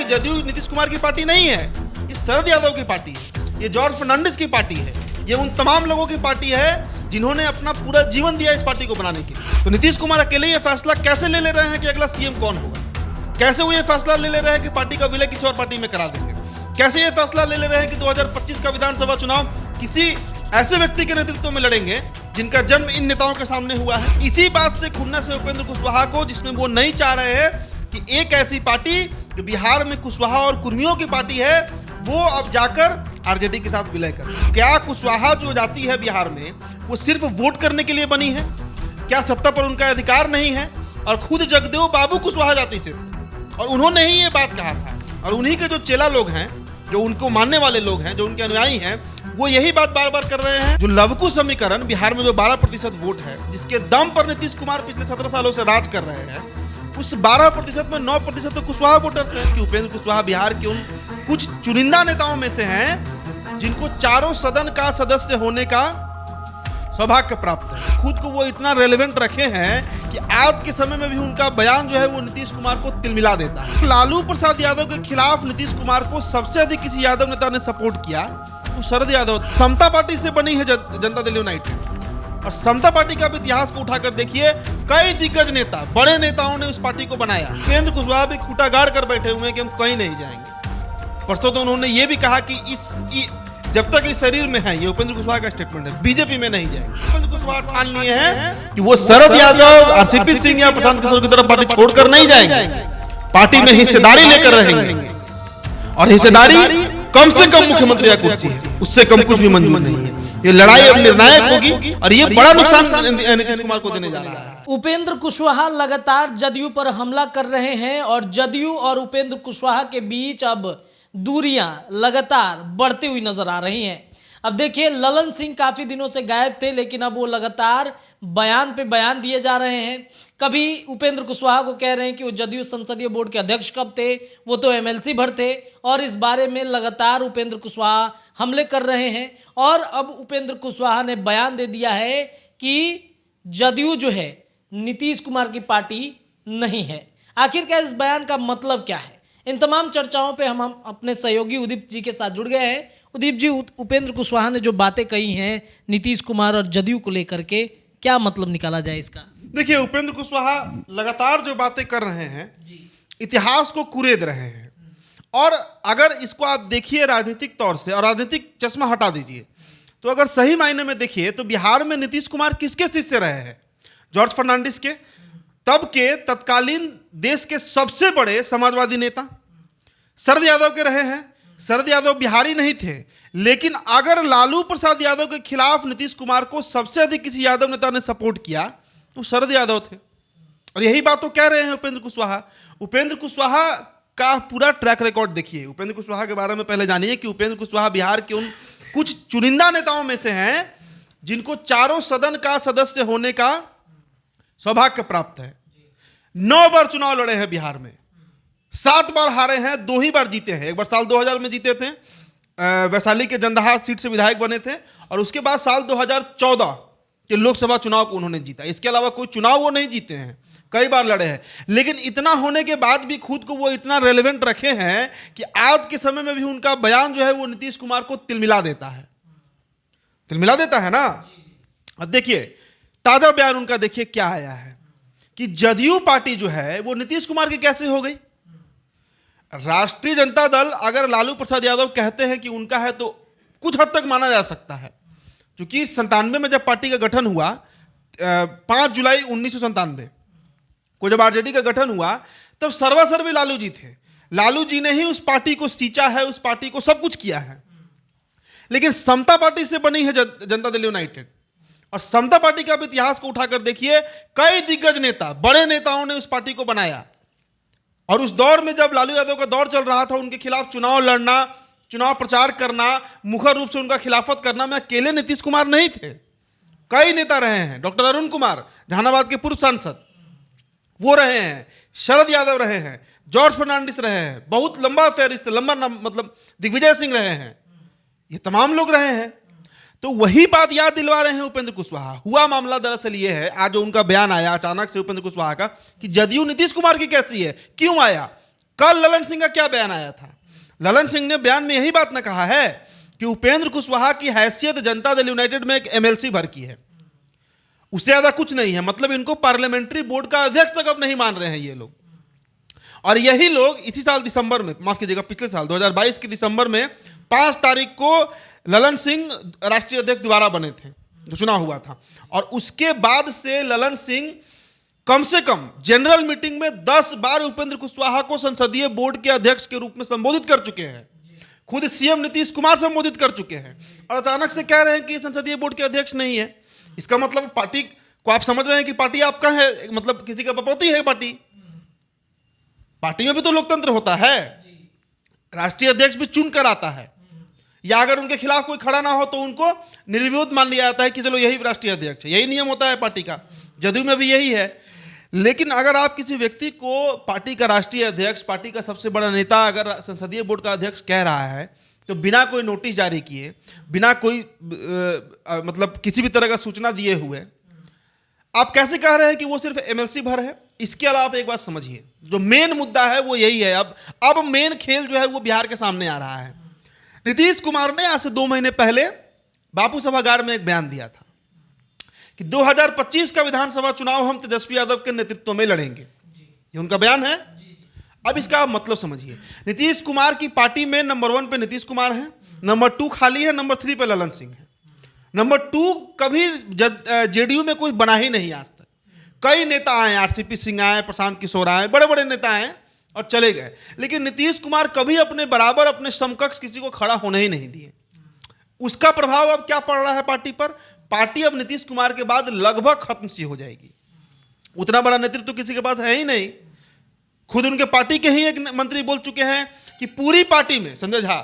जदयू नीतीश कुमार की पार्टी नहीं है, ये शरद यादव की पार्टी है, ये जॉर्ज फर्नांडिस की पार्टी है, ये उन तमाम लोगों की पार्टी है जिन्होंने अपना पूरा जीवन दिया इस पार्टी को बनाने के लिए। तो नीतीश कुमार अकेले ये फैसला कैसे ले रहे हैं कि अगला सीएम कौन होगा? कैसे वो ये फैसला ले रहे हैं कि पार्टी का विलय किसी और पार्टी में करा देंगे? कैसे ये फैसला ले रहे हैं कि 2025 का विधानसभा चुनाव किसी ऐसे व्यक्ति के नेतृत्व में लड़ेंगे जिनका जन्म इन नेताओं के सामने हुआ है? इसी बात से खुन्नस है उपेंद्र कुशवाहा को, जिसमें वो नहीं चाह रहे हैं कि एक ऐसी पार्टी जो बिहार में कुशवाहा और कुर्मियों की पार्टी है वो अब जाकर आरजेडी के साथ विलय कर। क्या कुशवाहा जो जाति है बिहार में वो सिर्फ वोट करने के लिए बनी है? क्या सत्ता पर उनका अधिकार नहीं है? और खुद जगदेव बाबू कुशवाहा जाति से थे और उन्होंने ही ये बात कहा था, और उन्हीं के जो चेला लोग हैं, जो उनको मानने वाले लोग हैं, जो उनके अनुयायी हैं, वो यही बात बार बार कर रहे हैं। जो लवकु समीकरण बिहार में जो 12% वोट है, जिसके दम पर नीतीश कुमार पिछले 17 सालों से राज कर रहे हैं, उस 12% में 9% तो कुशवाहा वोटर्स हैं। कि उपेंद्र कुशवाहा बिहार के उन कुछ चुनिंदा नेताओं में से हैं जिनको चारों सदन का सदस्य होने का सौभाग्य प्राप्त है। खुद को वो इतना रेलेवेंट रखे हैं कि आज के समय में भी उनका बयान जो है वो नीतीश कुमार को तिलमिला देता है। लालू प्रसाद यादव के खिलाफ नीतीश कुमार को सबसे अधिक किसी यादव नेता ने सपोर्ट किया तो शरद यादव। समता पार्टी से बनी है जनता दल यूनाइटेड, और समता पार्टी का भी इतिहास को उठाकर देखिए, कई दिग्गज नेता, बड़े नेताओं ने उस पार्टी को बनाया। उपेंद्र कुशवाहा भी खूंटा गाड़ कर बैठे हुए हैं कि हम कहीं नहीं जाएंगे। परसों तो उन्होंने ये भी कहा कि जब तक इस शरीर में है, ये उपेंद्र कुशवाहा का स्टेटमेंट है, बीजेपी में नहीं जाएंगे। उपेंद्र कुशवाहा ठान लिए हैं कि वो शरद यादव, आरसीपी सिंह या प्रशांत किशोर की तरफ पार्टी छोड़कर नहीं जाएंगे, पार्टी में हिस्सेदारी लेकर रहेंगे, और हिस्सेदारी कम से कम मुख्यमंत्री का कुर्सी है, उससे कम कुछ भी मंजूर नहीं है। ये लड़ाई अब निर्णायक होगी और ये बड़ा नुकसान नीतीश कुमार को देने जा रहा है। उपेंद्र कुशवाहा लगातार जदयू पर हमला कर रहे हैं और जदयू और उपेंद्र कुशवाहा के बीच अब दूरियां लगातार बढ़ती हुई नजर आ रही हैं। अब देखिए, ललन सिंह काफी दिनों से गायब थे, लेकिन अब वो लगातार बयान पे बयान दिए जा रहे हैं। कभी उपेंद्र कुशवाहा को कह रहे हैं कि वो जदयू संसदीय बोर्ड के अध्यक्ष कब थे, वो तो एमएलसी भर थे, और इस बारे में लगातार उपेंद्र कुशवाहा हमले कर रहे हैं। और अब उपेंद्र कुशवाहा ने बयान दे दिया है कि जदयू जो है नीतीश कुमार की पार्टी नहीं है। आखिरकार इस बयान का मतलब क्या है? इन तमाम चर्चाओं पे हम अपने सहयोगी उदीप जी के साथ जुड़ गए हैं। उदीप जी, उपेंद्र कुशवाहा ने जो बातें कही हैं नीतीश कुमार और जदयू को लेकर के, क्या मतलब निकाला जाए इसका? देखिए, उपेंद्र कुशवाहा लगातार जो बातें कर रहे हैं, इतिहास को कुरेद रहे हैं। और अगर इसको आप देखिए राजनीतिक तौर से, और राजनीतिक चश्मा हटा दीजिए, तो अगर सही मायने में देखिए तो बिहार में नीतीश कुमार किसके शिष्य रहे हैं? जॉर्ज फर्नांडिस के, तब के तत्कालीन देश के सबसे बड़े समाजवादी नेता शरद यादव के रहे हैं। शरद यादव बिहारी नहीं थे, लेकिन अगर लालू प्रसाद यादव के खिलाफ नीतीश कुमार को सबसे अधिक किसी यादव नेता ने सपोर्ट किया तो शरद यादव थे। और यही बात तो कह रहे हैं उपेंद्र कुशवाहा। उपेंद्र कुशवाहा का पूरा ट्रैक रिकॉर्ड देखिए। उपेंद्र कुशवाहा के बारे में पहले जानिए कि उपेंद्र कुशवाहा बिहार के उन कुछ चुनिंदा नेताओं में से हैं जिनको चारों सदन का सदस्य होने का सौभाग्य प्राप्त है। 9 बार चुनाव लड़े हैं बिहार में, 7 बार हारे हैं, 2 ही बार जीते हैं। एक बार साल 2000 में जीते थे, वैशाली के जंदाहा सीट से विधायक बने थे, और उसके बाद साल 2014 के लोकसभा चुनाव को उन्होंने जीता। इसके अलावा कोई चुनाव वो नहीं जीते हैं, कई बार लड़े हैं। लेकिन इतना होने के बाद भी खुद को वो इतना रेलेवेंट रखे हैं कि आज के समय में भी उनका बयान जो है वो नीतीश कुमार को तिलमिला देता है। तिलमिला देता है ना। अब देखिए, ताजा बयान उनका देखिए क्या आया है कि जदयू पार्टी जो है वो नीतीश कुमार की कैसे हो गई। राष्ट्रीय जनता दल अगर लालू प्रसाद यादव कहते हैं कि उनका है तो कुछ हद तक माना जा सकता है, क्योंकि 97 में जब पार्टी का गठन हुआ, 5 जुलाई 1997 को जब आरजेडी का गठन हुआ, तब सर्वासर्वी लालू जी थे। लालू जी ने ही उस पार्टी को सींचा है, उस पार्टी को सब कुछ किया है। लेकिन समता पार्टी से बनी है जनता दल यूनाइटेड, और समता पार्टी का भी इतिहास को उठाकर देखिए, कई दिग्गज नेता, बड़े नेताओं ने उस पार्टी को बनाया। और उस दौर में जब लालू यादव का दौर चल रहा था, उनके खिलाफ चुनाव लड़ना, चुनाव प्रचार करना, मुखर रूप से उनका खिलाफत करना में अकेले नीतीश कुमार नहीं थे, कई नेता रहे हैं। डॉक्टर अरुण कुमार, जहानाबाद के पूर्व सांसद, वो रहे हैं। शरद यादव रहे हैं, जॉर्ज फर्नांडिस रहे हैं, बहुत लंबा फेहरिस्त, लंबा मतलब दिग्विजय सिंह रहे हैं, ये तमाम लोग रहे हैं। तो वही बात याद दिलवा रहे हैं उपेंद्र कुशवाहा। हुआ मामला दरअसल ये है, आज जो उनका बयान आया अचानक से उपेंद्र कुशवाहा का, कि जदयू नीतीश कुमार की कैसी है, क्यों आया, कल ललन सिंह का क्या बयान आया था? ललन सिंह ने बयान में यही बात न कहा है कि उपेंद्र कुशवाहा की हैसियत जनता दल यूनाइटेड में एक एमएलसी भर की है, उससे ज्यादा कुछ नहीं है। मतलब इनको पार्लियामेंट्री बोर्ड का अध्यक्ष तक अब नहीं मान रहे हैं ये लोग। और यही लोग इसी साल दिसंबर में, माफ कीजिएगा पिछले साल 2022 के दिसंबर में 5 तारीख को ललन सिंह राष्ट्रीय अध्यक्ष दोबारा बने थे, जो चुनाव हुआ था। और उसके बाद से ललन सिंह कम से कम जनरल मीटिंग में 10 बार उपेंद्र कुशवाहा को संसदीय बोर्ड के अध्यक्ष के रूप में संबोधित कर चुके हैं। खुद सीएम नीतीश कुमार संबोधित कर चुके हैं और अचानक से कह रहे हैं कि संसदीय बोर्ड के अध्यक्ष नहीं है। इसका मतलब पार्टी को आप समझ रहे हैं कि पार्टी आपका है, मतलब किसी का बपौती है पार्टी। पार्टी में भी तो लोकतंत्र होता है, राष्ट्रीय अध्यक्ष भी चुन कर आता है, या अगर उनके खिलाफ कोई खड़ा ना हो तो उनको निर्विरोध मान लिया जाता है कि चलो यही राष्ट्रीय अध्यक्ष है। यही नियम होता है पार्टी का, जदयू में भी यही है। लेकिन अगर आप किसी व्यक्ति को पार्टी का राष्ट्रीय अध्यक्ष, पार्टी का सबसे बड़ा नेता अगर संसदीय बोर्ड का अध्यक्ष कह रहा है, तो बिना कोई नोटिस जारी किए, बिना कोई मतलब किसी भी तरह का सूचना दिए हुए आप कैसे कह रहे हैं कि वो सिर्फ एमएलसी भर है? इसके अलावा आप एक बात समझिए, जो मेन मुद्दा है वो यही है। अब मेन खेल जो है वो बिहार के सामने आ रहा है। नीतीश कुमार ने आज से 2 महीने पहले बापू सभागार में एक बयान दिया था कि 2025 का विधानसभा चुनाव हम तेजस्वी यादव के नेतृत्व में लड़ेंगे। ये उनका बयान है। अब इसका मतलब समझिए, नीतीश कुमार की पार्टी में नंबर 1 पे नीतीश कुमार है, नंबर 2 खाली है, नंबर 3 पे ललन सिंह है। नंबर 2 कभी जेडीयू में कोई बना ही नहीं आज तक। कई नेता आए, आरसीपी सिंह आए, प्रशांत किशोर आए, बड़े बड़े नेता आए और चले गए, लेकिन नीतीश कुमार कभी अपने बराबर, अपने समकक्ष किसी को खड़ा होने ही नहीं दिए। उसका प्रभाव अब क्या पड़ रहा है पार्टी पर? पार्टी अब नीतीश कुमार के बाद लगभग खत्म सी हो जाएगी। उतना बड़ा नेतृत्व किसी के पास है ही नहीं। खुद उनके पार्टी के ही एक मंत्री बोल चुके हैं कि पूरी पार्टी में, संजय झा,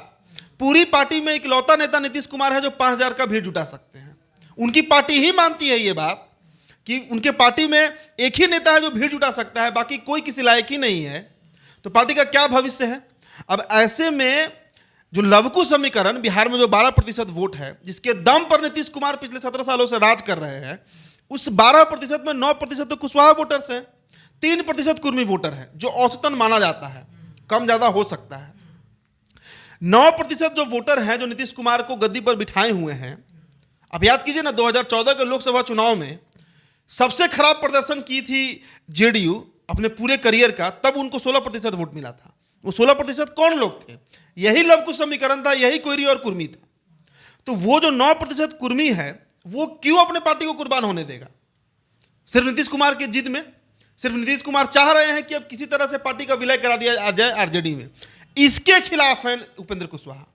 पूरी पार्टी में इकलौता नेता नीतीश कुमार है जो 5000 का भीड़ जुटा सकते हैं। उनकी पार्टी ही मानती है ये बात कि उनके पार्टी में एक ही नेता है जो भीड़ जुटा सकता है, बाकी कोई किसी लायक ही नहीं है। तो पार्टी का क्या भविष्य है? अब ऐसे में जो लवकुश समीकरण, बिहार में जो 12% वोट है, जिसके दम पर नीतीश कुमार पिछले 17 सालों से राज कर रहे हैं, उस 12% में 9% तो कुशवाहा वोटर्स हैं, 3% कुर्मी वोटर है, जो औसतन माना जाता है, कम ज्यादा हो सकता है। 9% जो वोटर हैं जो नीतीश कुमार को गद्दी पर बिठाए हुए हैं। अब याद कीजिए ना, 2014 के लोकसभा चुनाव में सबसे खराब प्रदर्शन की थी जेडीयू अपने पूरे करियर का, तब उनको 16% वोट मिला था। वो 16% कौन लोग थे? यही लवकुश समीकरण था, यही कोयरी और कुर्मी था। तो वो जो 9% कुर्मी है, वो क्यों अपने पार्टी को कुर्बान होने देगा सिर्फ नीतीश कुमार की जिद में? सिर्फ नीतीश कुमार चाह रहे हैं कि अब किसी तरह से पार्टी का विलय करा दिया जाए आरजेडी में। इसके खिलाफ है उपेंद्र कुशवाहा।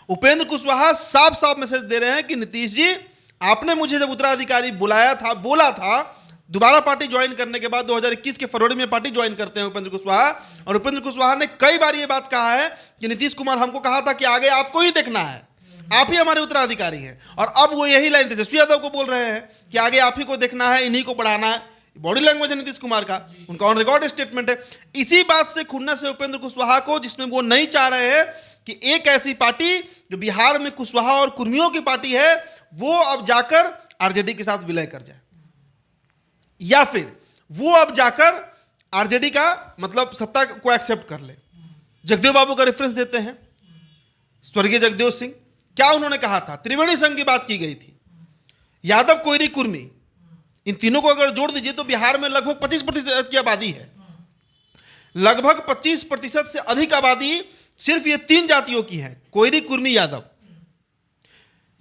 उपेंद्र कुशवाहा साफ साफ मैसेज दे रहे हैं कि नीतीश जी, आपने मुझे जब उत्तराधिकारी बुलाया था, बोला था, दोबारा पार्टी ज्वाइन करने के बाद 2021 के फरवरी में पार्टी ज्वाइन करते हैं उपेंद्र कुशवाहा। और उपेंद्र कुशवाहा ने कई बार ये बात कहा है कि नीतीश कुमार हमको कहा था कि आगे आपको ही देखना है, आप ही हमारे उत्तराधिकारी हैं। और अब वो यही लाइन तेजस्वी यादव को बोल रहे हैं कि आगे आप ही को देखना है, इन्हीं को बढ़ाना है। बॉडी लैंग्वेज है नीतीश कुमार का, उनका ऑन रिकॉर्ड स्टेटमेंट है। इसी बात से खुन्नस है उपेंद्र कुशवाहा को, जिसमें वो नहीं चाह रहे हैं कि एक ऐसी पार्टी जो बिहार में कुशवाहा और कुर्मियों की पार्टी है, वो अब जाकर आरजेडी के साथ विलय कर जाए, या फिर वो अब जाकर आरजेडी का मतलब सत्ता को एक्सेप्ट कर ले। जगदेव बाबू का रेफरेंस देते हैं, स्वर्गीय जगदेव सिंह, क्या उन्होंने कहा था? त्रिवेणी संघ की बात की गई थी। यादव, कोयरी, कुर्मी, इन तीनों को अगर जोड़ दीजिए तो बिहार में लगभग 25% की आबादी है। लगभग 25% से अधिक आबादी सिर्फ ये 3 जातियों की है, कोयरी, कुर्मी, यादव।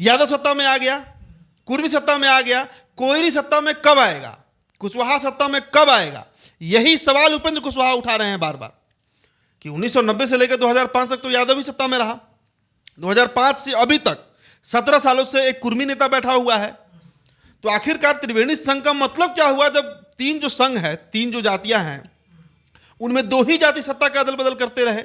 यादव सत्ता में आ गया, कुर्मी सत्ता में आ गया, कोयरी सत्ता में कब आएगा, कुशवाहा सत्ता में कब आएगा? यही सवाल उपेंद्र कुशवाहा उठा रहे हैं बार बार कि 1990 से लेकर 2005 तक तो यादव ही सत्ता में रहा। 2005 से अभी तक 17 सालों से एक कुर्मी नेता बैठा हुआ है। तो आखिरकार त्रिवेणी संघ का मतलब क्या हुआ जब 3 जो संघ है, 3 जो जातियां हैं, उनमें 2 ही जाति सत्ता का अदल बदल करते रहे।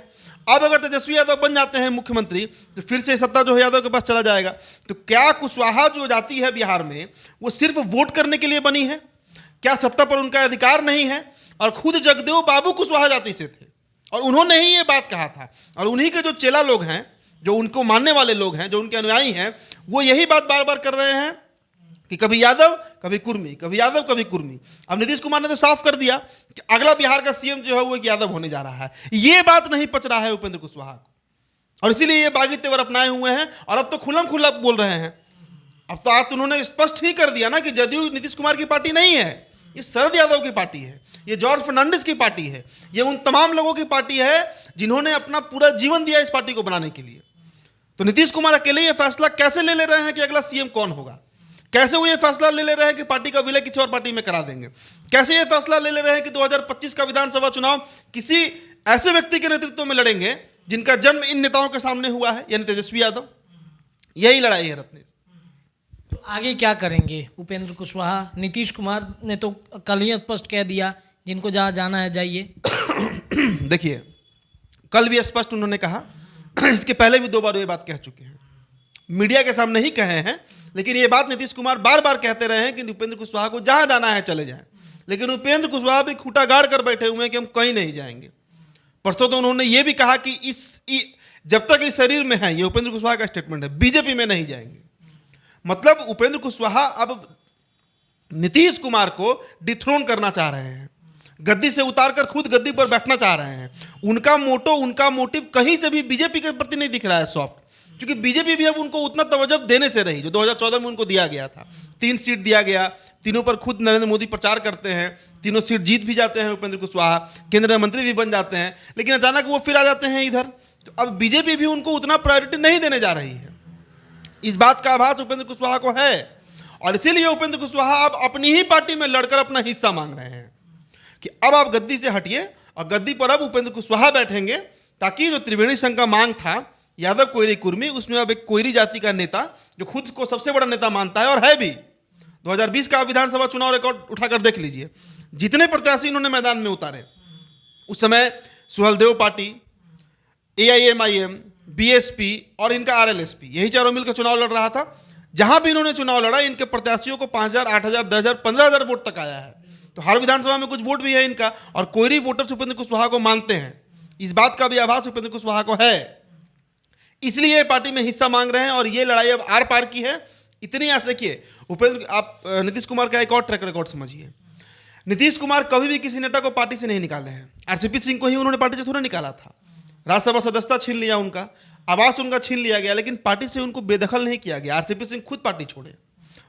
अब अगर तेजस्वी यादव बन जाते हैं मुख्यमंत्री तो फिर से सत्ता जो है यादव के पास चला जाएगा। तो क्या कुशवाहा जो जाति है बिहार में, वो सिर्फ वोट करने के लिए बनी है? क्या सत्ता पर उनका अधिकार नहीं है? और खुद जगदेव बाबू कुशवाहा जाति से थे और उन्होंने ही ये बात कहा था। और उन्हीं के जो चेला लोग हैं, जो उनको मानने वाले लोग हैं, जो उनके अनुयायी हैं, वो यही बात बार बार कर रहे हैं कि कभी यादव, कभी कुर्मी, कभी यादव, कभी कुर्मी। अब नीतीश कुमार ने तो साफ कर दिया कि अगला बिहार का सीएम जो है वो एक यादव होने जा रहा है। ये बात नहीं पच रहा है उपेंद्र कुशवाहा को, और इसीलिए ये बागी तेवर अपनाए हुए हैं और अब तो खुल्लम खुल्ला बोल रहे हैं। अब तो आज उन्होंने स्पष्ट ही कर दिया ना कि जदयू नीतीश कुमार की पार्टी नहीं है, ये शरद यादव की पार्टी है, ये जॉर्ज फर्नांडिस की पार्टी है, ये उन तमाम लोगों की पार्टी है जिन्होंने अपना पूरा जीवन दिया इस पार्टी को बनाने के लिए। तो नीतीश कुमार अकेले ये फैसला कैसे ले रहे हैं कि अगला सीएम कौन होगा? कैसे वो ये फैसला ले रहे हैं कि पार्टी का विलय किसी और पार्टी में करा देंगे? कैसे ये फैसला ले रहे हैं कि 2025 का विधानसभा चुनाव किसी ऐसे व्यक्ति के नेतृत्व में लड़ेंगे जिनका जन्म इन नेताओं के सामने हुआ है, यानी तेजस्वी यादव? यही लड़ाई है रत्नेश। तो आगे क्या करेंगे उपेंद्र कुशवाहा? नीतीश कुमार ने तो कल ही स्पष्ट कह दिया जिनको जहाँ जाना है जाइए। देखिए, कल भी स्पष्ट उन्होंने कहा, इसके पहले भी 2 बार ये बात कह चुके हैं, मीडिया के सामने ही कहे हैं, लेकिन ये बात नीतीश कुमार बार बार कहते रहे हैं कि उपेंद्र कुशवाहा को जहां जाना है चले जाएं। लेकिन उपेंद्र कुशवाहा भी खूंटा गाड़ कर बैठे हुए हैं कि हम कहीं नहीं जाएंगे। परसों तो उन्होंने ये भी कहा कि जब तक इस शरीर में है, ये उपेंद्र कुशवाहा का स्टेटमेंट है, बीजेपी में नहीं जाएंगे। मतलब उपेंद्र कुशवाहा अब नीतीश कुमार को डिथ्रोन करना चाह रहे हैं, गद्दी से उतारकर खुद गद्दी पर बैठना चाह रहे हैं। उनका मोटिव कहीं से भी बीजेपी के प्रति नहीं दिख रहा है सॉफ्ट, क्योंकि बीजेपी भी अब उनको उतना तवज्जो देने से रही जो 2014 में उनको दिया गया था। 3 सीट दिया गया, तीनों पर खुद नरेंद्र मोदी प्रचार करते हैं, तीनों सीट जीत भी जाते हैं उपेंद्र कुशवाहा, केंद्रीय मंत्री भी बन जाते हैं, लेकिन अचानक वो फिर आ जाते हैं इधर। तो अब बीजेपी भी उनको उतना प्रायोरिटी नहीं देने जा रही है। इस बात का आभास उपेंद्र कुशवाहा को है, और इसीलिए उपेंद्र कुशवाहा अब अपनी ही पार्टी में लड़कर अपना हिस्सा मांग रहे हैं कि अब आप गद्दी से हटिए और गद्दी पर अब उपेंद्र कुशवाहा बैठेंगे, ताकि जो त्रिवेणी संघ का मांग था यादव कोयरी कुर्मी, उसमें अब एक कोयरी जाति का नेता जो खुद को सबसे बड़ा नेता मानता है और है भी। 2020 का विधानसभा चुनाव रिकॉर्ड उठाकर देख लीजिए, जितने प्रत्याशी इन्होंने मैदान में उतारे उस समय सुहलदेव पार्टी, AIMIM, BSP और इनका RLSP, यही चारों मिलकर चुनाव लड़ रहा था। जहां भी इन्होंने चुनाव लड़ा, इनके प्रत्याशियों को 5,000, 8,000, 10,000, 15,000 वोट तक आया है। तो हर विधानसभा में कुछ वोट भी है इनका, और कोयरी वोटर्स उपेंद्र कुशवाहा को मानते हैं। इस बात का भी आभास उपेंद्र कुशवाहा को है, इसलिए पार्टी में हिस्सा मांग रहे हैं। और ये लड़ाई अब आर पार की है। इतनी आस देखिए उपेंद्र, आप नीतीश कुमार का एक और ट्रैक रिकॉर्ड समझिए। नीतीश कुमार कभी भी किसी नेता को पार्टी से नहीं निकाले हैं। RCP सिंह को ही उन्होंने पार्टी से थोड़ा निकाला था, राज्यसभा सदस्यता छीन लिया उनका, आवास उनका छीन लिया गया, लेकिन पार्टी से उनको बेदखल नहीं किया गया। RCP सिंह खुद पार्टी छोड़े,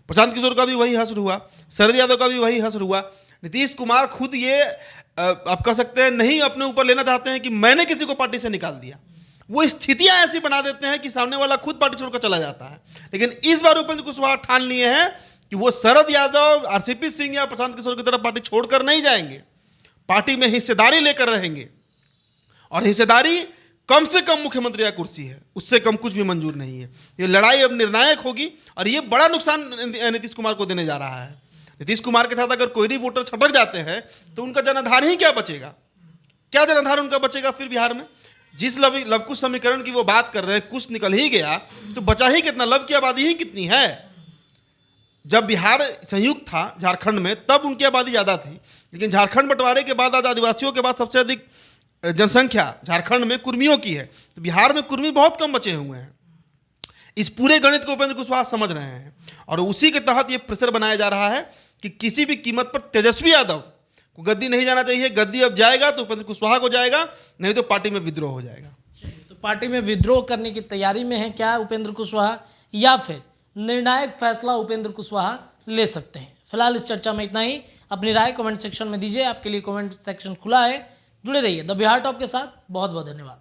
प्रशांत किशोर का भी वही हश्र हुआ, शरद यादव का भी वही हश्र हुआ। नीतीश कुमार खुद ये आप कह सकते हैं नहीं अपने ऊपर लेना चाहते हैं कि मैंने किसी को पार्टी से निकाल दिया। वो स्थितियां ऐसी बना देते हैं कि सामने वाला खुद पार्टी छोड़कर चला जाता है। लेकिन इस बार उपेंद्र कुशवाहा ठान लिए हैं कि वो शरद यादव, RCP सिंह या प्रशांत किशोर की तरफ पार्टी छोड़कर नहीं जाएंगे, पार्टी में हिस्सेदारी लेकर रहेंगे। और हिस्सेदारी कम से कम मुख्यमंत्री का कुर्सी है, उससे कम कुछ भी मंजूर नहीं है। ये लड़ाई अब निर्णायक होगी और ये बड़ा नुकसान नीतीश कुमार को देने जा रहा है। नीतीश कुमार के साथ अगर कोयरी वोटर छटक जाते हैं तो उनका जनाधार ही क्या बचेगा? क्या जनाधार उनका बचेगा फिर बिहार में? जिस लवकुश समीकरण की वो बात कर रहे हैं, कुछ निकल ही गया तो बचा ही कितना? लव की आबादी ही कितनी है? जब बिहार संयुक्त था झारखंड में तब उनकी आबादी ज़्यादा थी, लेकिन झारखंड बंटवारे के बाद आज आदिवासियों के बाद सबसे अधिक जनसंख्या झारखंड में कुर्मियों की है। तो बिहार में कुर्मी बहुत कम बचे हुए हैं। इस पूरे गणित को उपेंद्र कुशवाहा समझ रहे हैं और उसी के तहत ये प्रेशर बनाया जा रहा है कि किसी भी कीमत पर तेजस्वी यादव को गद्दी नहीं जाना चाहिए। गद्दी अब जाएगा तो उपेंद्र कुशवाहा को जाएगा, नहीं तो पार्टी में विद्रोह हो जाएगा। तो पार्टी में विद्रोह करने की तैयारी में है क्या उपेंद्र कुशवाहा, या फिर निर्णायक फैसला उपेंद्र कुशवाहा ले सकते हैं? फिलहाल इस चर्चा में इतना ही। अपनी राय कमेंट सेक्शन में दीजिए, आपके लिए कमेंट सेक्शन खुला है। जुड़े रहिए द बिहार टॉप के साथ। बहुत बहुत धन्यवाद।